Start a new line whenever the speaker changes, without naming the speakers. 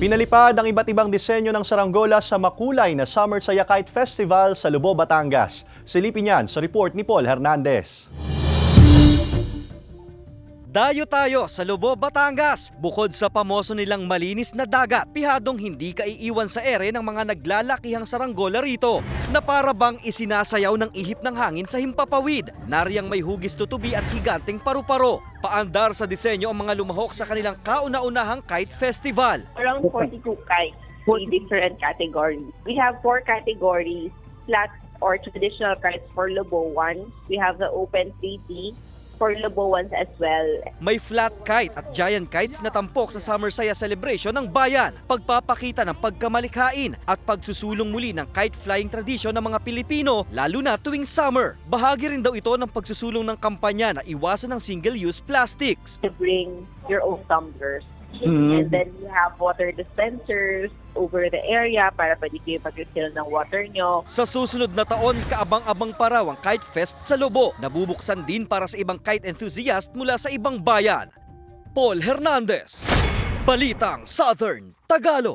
Pinalipad ang iba't ibang disenyo ng saranggola sa makulay na Summer Saya Kite Festival sa Lubao, Batangas. Silipin yan sa report ni Paul Hernandez.
Dayo tayo sa Lubao, Batangas. Bukod sa pamoso nilang malinis na dagat, pihadong hindi kaiiwan sa ere ng mga naglalakihang saranggola rito na para bang isinasayaw ng ihip ng hangin sa himpapawid. Nariyang may hugis tutubi at higanteng paru-paro. Paandar sa disenyo ang mga lumahok sa kanilang kauna-unahang kite festival.
Around 42 kites in different categories. We have 4 categories: flat or traditional kites for Loboans. We have the open 3D for Loboans as well.
May flat kite at giant kites na tampok sa Summer Saya celebration ng bayan, pagpapakita ng pagkamalikhain at pagsusulong muli ng kite flying tradition ng mga Pilipino, lalo na tuwing summer. Bahagi rin daw ito ng pagsusulong ng kampanya na iwasan ng single-use plastics.
To bring your own tumblers. And then you have water dispensers over the area para pwede kayo mag-refill ng water nyo.
Sa susunod na taon, kaabang-abang pa raw ang Kite Fest sa Lobo, nabubuksan din para sa ibang kite enthusiast mula sa ibang bayan. Paul Hernandez, Balitang Southern Tagalog.